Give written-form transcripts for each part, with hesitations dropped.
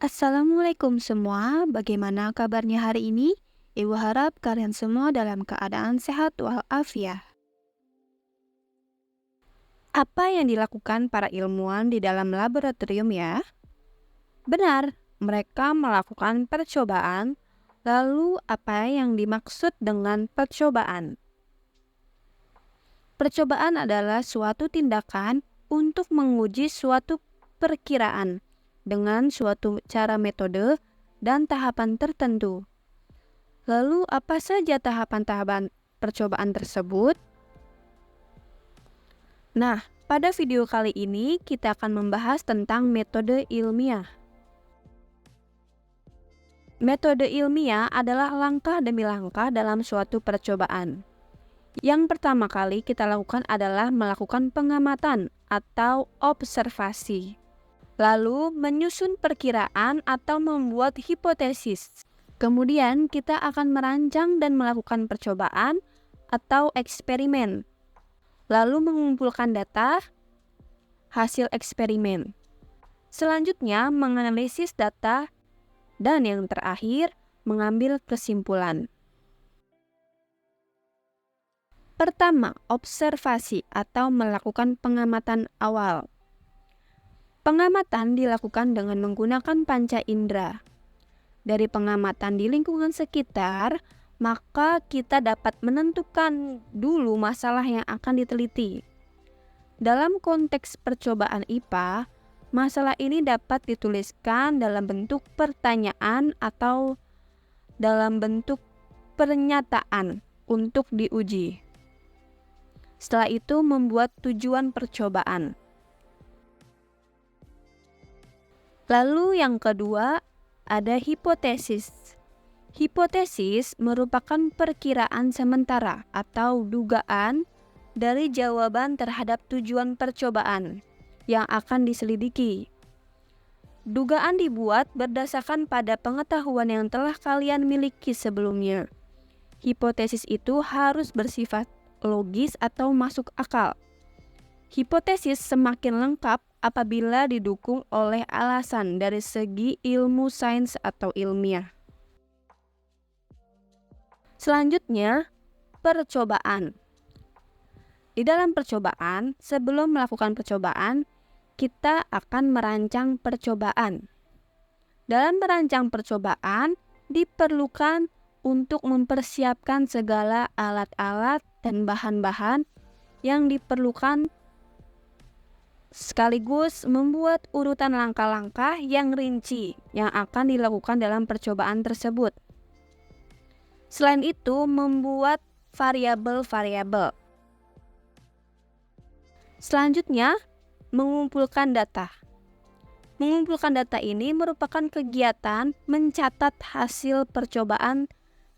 Assalamualaikum semua, bagaimana kabarnya hari ini? Ibu harap kalian semua dalam keadaan sehat walafiat. Apa yang dilakukan para ilmuwan di dalam laboratorium ya? Benar, mereka melakukan percobaan. Lalu apa yang dimaksud dengan percobaan? Percobaan adalah suatu tindakan untuk menguji suatu perkiraan dengan suatu cara metode dan tahapan tertentu. Lalu apa saja tahapan-tahapan percobaan tersebut? Nah, pada video kali ini kita akan membahas tentang metode ilmiah. Metode ilmiah adalah langkah demi langkah dalam suatu percobaan. Yang pertama kali kita lakukan adalah melakukan pengamatan atau observasi. Lalu menyusun perkiraan atau membuat hipotesis. Kemudian kita akan merancang dan melakukan percobaan atau eksperimen. Lalu mengumpulkan data hasil eksperimen. Selanjutnya menganalisis data dan yang terakhir mengambil kesimpulan. Pertama, observasi atau melakukan pengamatan awal. Pengamatan dilakukan dengan menggunakan panca indera. Dari pengamatan di lingkungan sekitar, maka kita dapat menentukan dulu masalah yang akan diteliti. Dalam konteks percobaan IPA, masalah ini dapat dituliskan dalam bentuk pertanyaan atau dalam bentuk pernyataan untuk diuji. Setelah itu membuat tujuan percobaan. Lalu yang kedua, ada hipotesis. Hipotesis merupakan perkiraan sementara atau dugaan dari jawaban terhadap tujuan percobaan yang akan diselidiki. Dugaan dibuat berdasarkan pada pengetahuan yang telah kalian miliki sebelumnya. Hipotesis itu harus bersifat logis atau masuk akal. Hipotesis semakin lengkap apabila didukung oleh alasan dari segi ilmu sains atau ilmiah. Selanjutnya, percobaan. Di dalam percobaan, sebelum melakukan percobaan, kita akan merancang percobaan. Dalam merancang percobaan, diperlukan untuk mempersiapkan segala alat-alat dan bahan-bahan yang diperlukan, sekaligus membuat urutan langkah-langkah yang rinci yang akan dilakukan dalam percobaan tersebut. Selain itu, membuat variabel-variabel. Selanjutnya, mengumpulkan data. Mengumpulkan data ini merupakan kegiatan mencatat hasil percobaan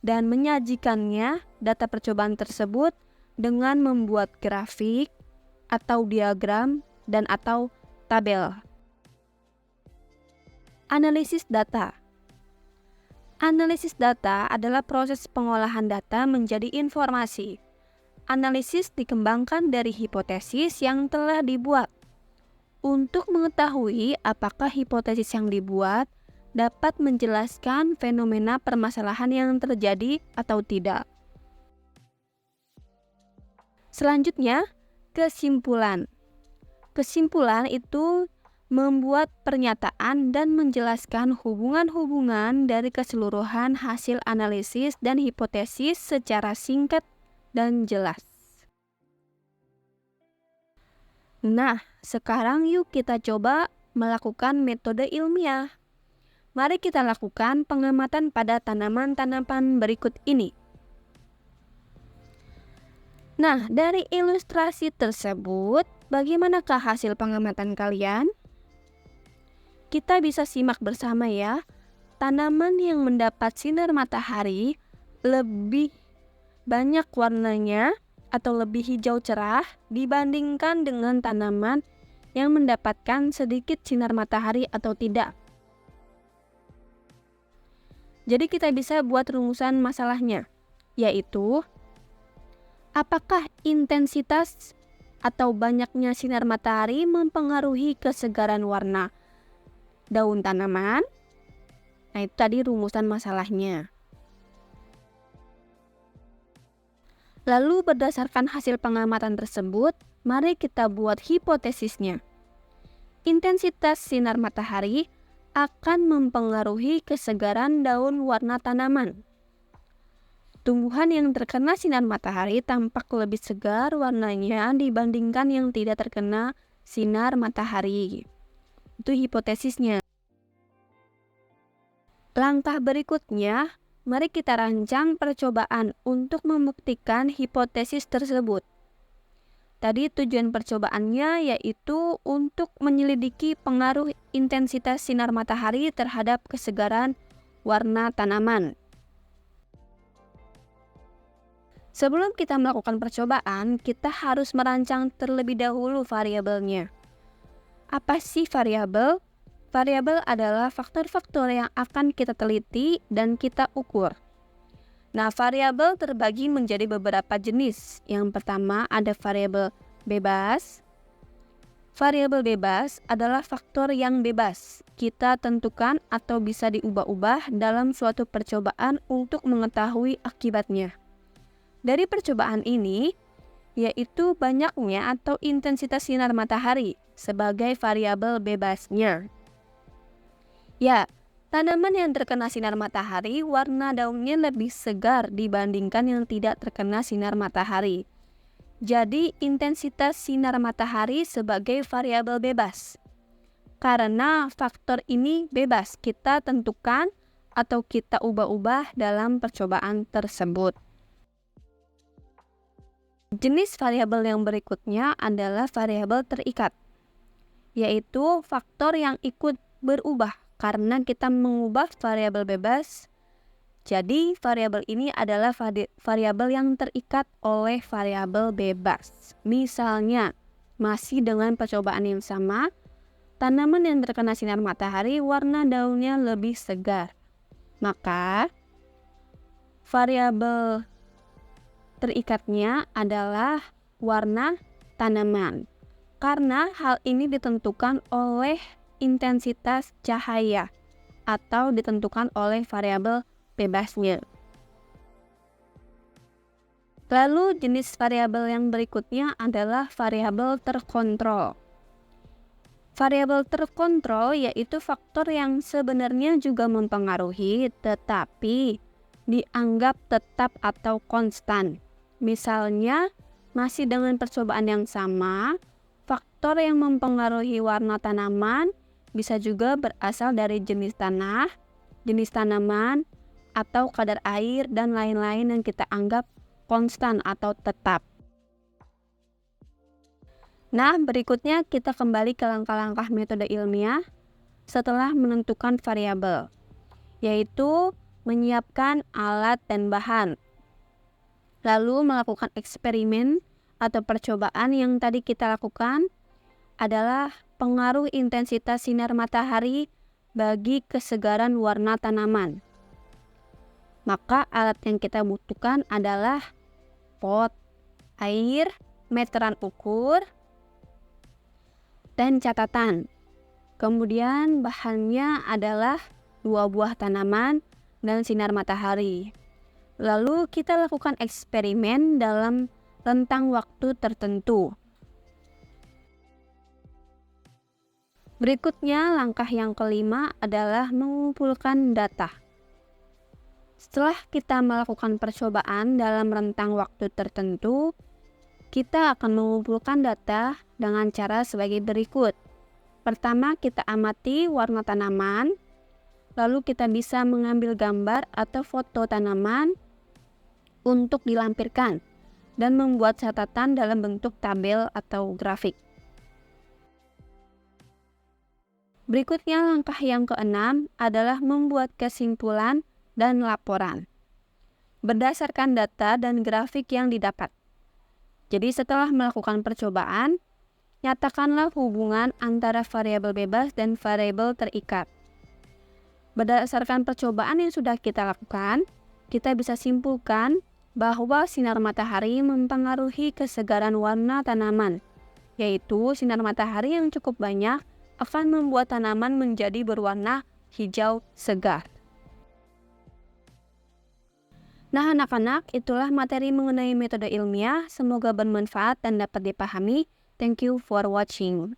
dan menyajikannya data percobaan tersebut dengan membuat grafik atau diagram dan atau tabel. Analisis data. Analisis data adalah proses pengolahan data menjadi informasi. Analisis dikembangkan dari hipotesis yang telah dibuat. Untuk mengetahui apakah hipotesis yang dibuat dapat menjelaskan fenomena permasalahan yang terjadi atau tidak. Selanjutnya, kesimpulan. Kesimpulan itu membuat pernyataan dan menjelaskan hubungan-hubungan dari keseluruhan hasil analisis dan hipotesis secara singkat dan jelas. Nah, sekarang yuk kita coba melakukan metode ilmiah. Mari kita lakukan pengamatan pada tanaman-tanaman berikut ini. Nah, dari ilustrasi tersebut, bagaimanakah hasil pengamatan kalian? Kita bisa simak bersama ya. Tanaman yang mendapat sinar matahari lebih banyak warnanya atau lebih hijau cerah dibandingkan dengan tanaman yang mendapatkan sedikit sinar matahari atau tidak. Jadi kita bisa buat rumusan masalahnya, yaitu apakah intensitas atau banyaknya sinar matahari mempengaruhi kesegaran warna daun tanaman? Nah, itu tadi rumusan masalahnya. Lalu berdasarkan hasil pengamatan tersebut, mari kita buat hipotesisnya. Intensitas sinar matahari akan mempengaruhi kesegaran daun warna tanaman. Tumbuhan yang terkena sinar matahari tampak lebih segar warnanya dibandingkan yang tidak terkena sinar matahari. Itu hipotesisnya. Langkah berikutnya, mari kita rancang percobaan untuk membuktikan hipotesis tersebut. Tadi tujuan percobaannya yaitu untuk menyelidiki pengaruh intensitas sinar matahari terhadap kesegaran warna tanaman. Sebelum kita melakukan percobaan, kita harus merancang terlebih dahulu variabelnya. Apa sih variabel? Variabel adalah faktor-faktor yang akan kita teliti dan kita ukur. Nah, variabel terbagi menjadi beberapa jenis. Yang pertama ada variabel bebas. Variabel bebas adalah faktor yang bebas. Kita tentukan atau bisa diubah-ubah dalam suatu percobaan untuk mengetahui akibatnya. Dari percobaan ini, yaitu banyaknya atau intensitas sinar matahari sebagai variabel bebasnya. Ya, tanaman yang terkena sinar matahari, warna daunnya lebih segar dibandingkan yang tidak terkena sinar matahari. Jadi, intensitas sinar matahari sebagai variabel bebas. Karena faktor ini bebas, kita tentukan atau kita ubah-ubah dalam percobaan tersebut. Jenis variabel yang berikutnya adalah variabel terikat, yaitu faktor yang ikut berubah karena kita mengubah variabel bebas. Jadi variabel ini adalah variabel yang terikat oleh variabel bebas. Misalnya, masih dengan percobaan yang sama, tanaman yang terkena sinar matahari warna daunnya lebih segar. Maka variabel terikatnya adalah warna tanaman. Karena hal ini ditentukan oleh intensitas cahaya atau ditentukan oleh variabel bebasnya. Lalu jenis variabel yang berikutnya adalah variabel terkontrol. Variabel terkontrol yaitu faktor yang sebenarnya juga mempengaruhi tetapi dianggap tetap atau konstan. Misalnya, masih dengan percobaan yang sama, faktor yang mempengaruhi warna tanaman bisa juga berasal dari jenis tanah, jenis tanaman, atau kadar air, dan lain-lain yang kita anggap konstan atau tetap. Nah, berikutnya kita kembali ke langkah-langkah metode ilmiah setelah menentukan variabel, yaitu menyiapkan alat dan bahan, lalu melakukan eksperimen atau percobaan yang tadi kita lakukan adalah pengaruh intensitas sinar matahari bagi kesegaran warna tanaman. Maka alat yang kita butuhkan adalah pot, air, meteran ukur, dan catatan. Kemudian bahannya adalah 2 buah tanaman dan sinar matahari. Lalu kita lakukan eksperimen dalam rentang waktu tertentu. Berikutnya, langkah yang kelima adalah mengumpulkan data. Setelah kita melakukan percobaan dalam rentang waktu tertentu, kita akan mengumpulkan data dengan cara sebagai berikut. Pertama, kita amati warna tanaman, lalu kita bisa mengambil gambar atau foto tanaman untuk dilampirkan dan membuat catatan dalam bentuk tabel atau grafik. Berikutnya, langkah yang keenam adalah membuat kesimpulan dan laporan berdasarkan data dan grafik yang didapat. Jadi setelah melakukan percobaan, nyatakanlah hubungan antara variabel bebas dan variabel terikat. Berdasarkan percobaan yang sudah kita lakukan, kita bisa simpulkan bahwa sinar matahari mempengaruhi kesegaran warna tanaman, yaitu sinar matahari yang cukup banyak akan membuat tanaman menjadi berwarna hijau segar. Nah, anak-anak, itulah materi mengenai metode ilmiah. Semoga bermanfaat dan dapat dipahami. Thank you for watching.